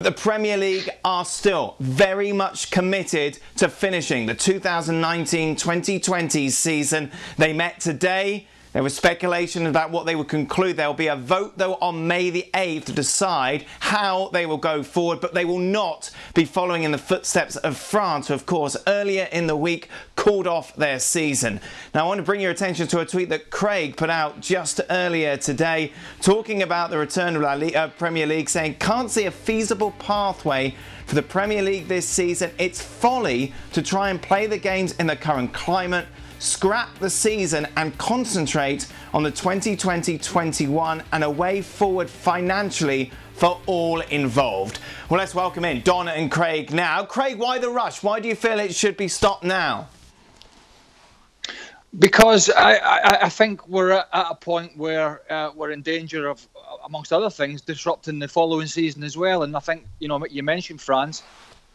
The Premier League are still very much committed to finishing the 2019-2020 season. They met today. There was speculation about what they would conclude. There will be a vote, though, on May the 8th to decide how they will go forward, but they will not be following in the footsteps of France, who, of course, earlier in the week called off their season. Now, I want to bring your attention to a tweet that Craig put out just earlier today, talking about the return of the Premier League, saying, "Can't see a feasible pathway for the Premier League this season. It's folly to try and play the games in the current climate. Scrap the season and concentrate on the 2020-21 and a way forward financially for all involved." Well, let's welcome in Don and Craig now. Craig, why the rush? Why do you feel it should be stopped now? Because I think we're at a point where we're in danger of, amongst other things, disrupting the following season as well. And I think, you mentioned France.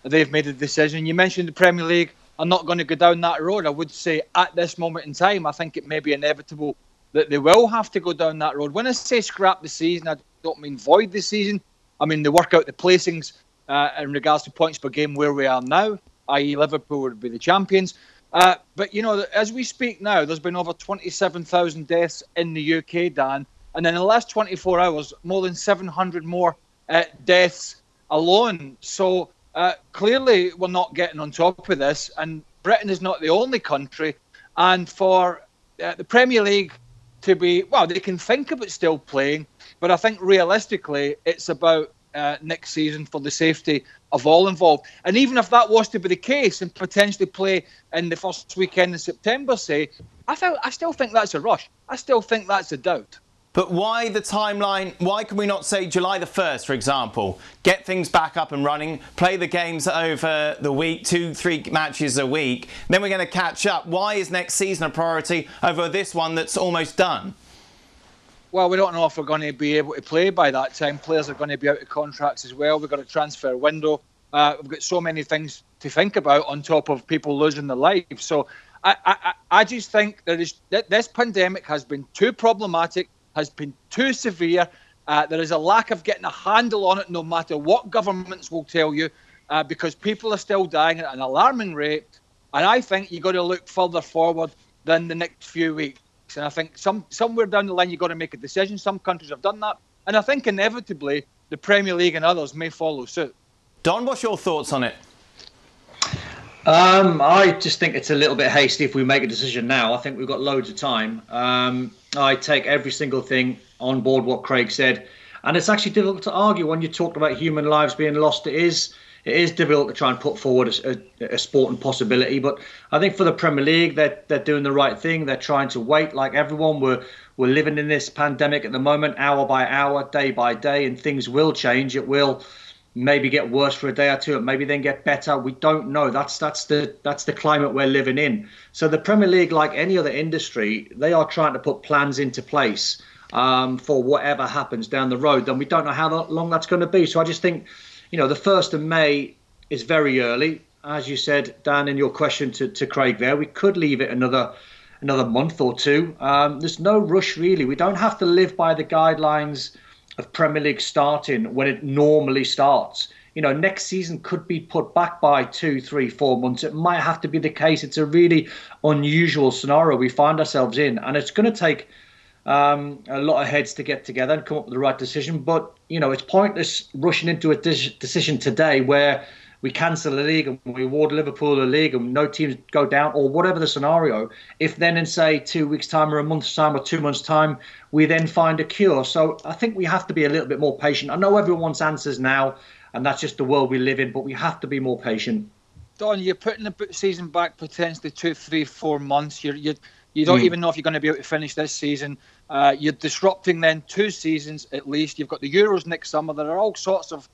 They've made a decision. You mentioned the Premier League. I'm not going to go down that road. I would say at this moment in time, I think it may be inevitable that they will have to go down that road. When I say scrap the season, I don't mean void the season. I mean, they work out the placings in regards to points per game where we are now, i.e. Liverpool would be the champions. But, as we speak now, there's been over 27,000 deaths in the UK, Dan. And in the last 24 hours, more than 700 more deaths alone. So clearly, we're not getting on top of this, and Britain is not the only country. And for the Premier League to be, well, they can think about still playing, but I think realistically, it's about next season for the safety of all involved. And even if that was to be the case and potentially play in the first weekend in September, say, I still think that's a rush. I still think that's a doubt. But why the timeline? Why can we not say July the 1st, for example? Get things back up and running, play the games over the week, 2-3 matches a week. Then we're going to catch up. Why is next season a priority over this one that's almost done? Well, we don't know if we're going to be able to play by that time. Players are going to be out of contracts as well. We've got a transfer window. We've got so many things to think about on top of people losing their lives. So I just think this pandemic has been too problematic, has been too severe. There is a lack of getting a handle on it, no matter what governments will tell you, because people are still dying at an alarming rate. And I think you've got to look further forward than the next few weeks. And I think somewhere down the line, you've got to make a decision. Some countries have done that. And I think inevitably, the Premier League and others may follow suit. Don, what's your thoughts on it? I just think it's a little bit hasty if we make a decision now. I think we've got loads of time. I take every single thing on board what Craig said. And it's actually difficult to argue when you talk about human lives being lost. It is difficult to try and put forward a sporting possibility. But I think for the Premier League, they're doing the right thing. They're trying to wait like everyone. We're living in this pandemic at the moment, hour by hour, day by day, and things will change. It will maybe get worse for a day or two, and maybe then get better. We don't know. That's the climate we're living in. So the Premier League, like any other industry, they are trying to put plans into place for whatever happens down the road. Then we don't know how long that's going to be. So I just think, the 1st of May is very early. As you said, Dan, in your question to Craig there, we could leave it another month or two. There's no rush, really. We don't have to live by the guidelines of Premier League starting when it normally starts. Next season could be put back by 2, 3, 4 months. It might have to be the case. It's a really unusual scenario we find ourselves in, and it's going to take a lot of heads to get together and come up with the right decision. But it's pointless rushing into a decision today where we cancel the league and we award Liverpool the league and no teams go down, or whatever the scenario, if then in, say, 2 weeks' time or a month's time or 2 months' time, we then find a cure. So I think we have to be a little bit more patient. I know everyone wants answers now, and that's just the world we live in, but we have to be more patient. Don, you're putting the season back potentially 2, 3, 4 months. You don't even know if you're going to be able to finish this season. You're disrupting then 2 seasons at least. You've got the Euros next summer. There are all sorts of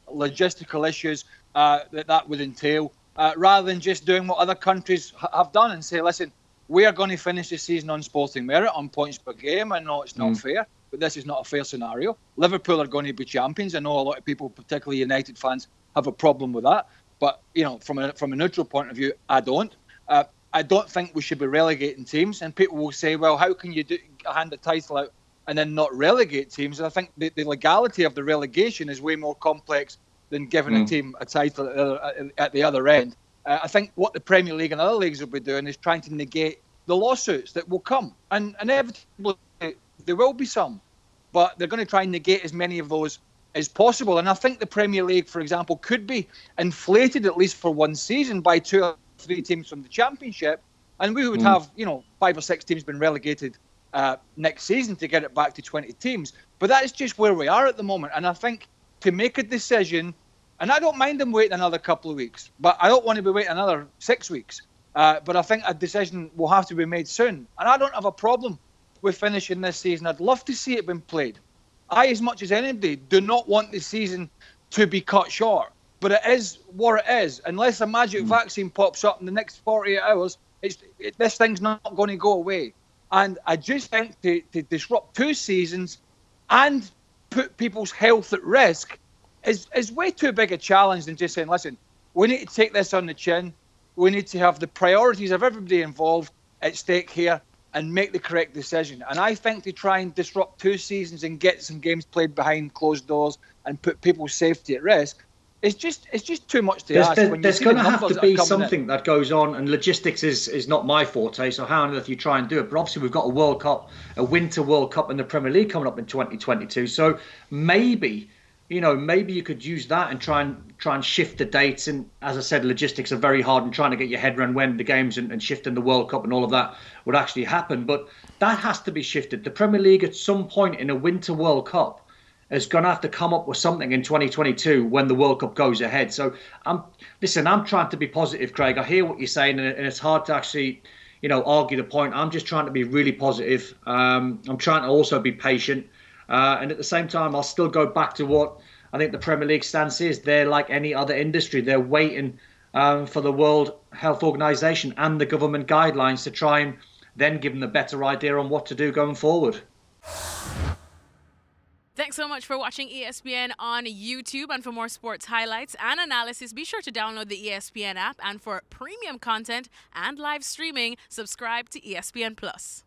logistical issues that would entail, rather than just doing what other countries have done and say, listen, we are going to finish the season on sporting merit, on points per game. I know it's not fair, but this is not a fair scenario. Liverpool are going to be champions. I know a lot of people, particularly United fans, have a problem with that. But, from a neutral point of view, I don't. I don't think we should be relegating teams. And people will say, well, how can you hand the title out and then not relegate teams. And I think the legality of the relegation is way more complex than giving a team a title at the other end. I think what the Premier League and other leagues will be doing is trying to negate the lawsuits that will come. And inevitably, there will be some. But they're going to try and negate as many of those as possible. And I think the Premier League, for example, could be inflated at least for one season by 2 or 3 teams from the Championship. And we would have, 5 or 6 teams been relegated next season to get it back to 20 teams. But that is just where we are at the moment. And I think to make a decision, and I don't mind them waiting another couple of weeks, but I don't want to be waiting another 6 weeks. But I think a decision will have to be made soon. And I don't have a problem with finishing this season. I'd love to see it been played. I, as much as anybody, do not want the season to be cut short. But it is what it is. Unless a magic vaccine pops up in the next 48 hours, this thing's not going to go away. And I just think to disrupt 2 seasons and put people's health at risk is way too big a challenge than just saying, listen, we need to take this on the chin. We need to have the priorities of everybody involved at stake here and make the correct decision. And I think to try and disrupt 2 seasons and get some games played behind closed doors and put people's safety at risk, it's just too much to ask. There's going to have to be something that goes on, and logistics is not my forte, so how on earth you try and do it? But obviously we've got a World Cup, a Winter World Cup in the Premier League coming up in 2022, so maybe you could use that and try and shift the dates. And as I said, logistics are very hard, and trying to get your head around when the games and shifting the World Cup and all of that would actually happen. But that has to be shifted. The Premier League at some point in a Winter World Cup is going to have to come up with something in 2022 when the World Cup goes ahead. So I'm trying to be positive, Craig. I hear what you're saying, and it's hard to actually, argue the point. I'm just trying to be really positive. I'm trying to also be patient. And at the same time, I'll still go back to what I think the Premier League stance is. They're like any other industry. They're waiting for the World Health Organization and the government guidelines to try and then give them a better idea on what to do going forward. Thanks so much for watching ESPN on YouTube. And for more sports highlights and analysis, be sure to download the ESPN app. And for premium content and live streaming, subscribe to ESPN Plus.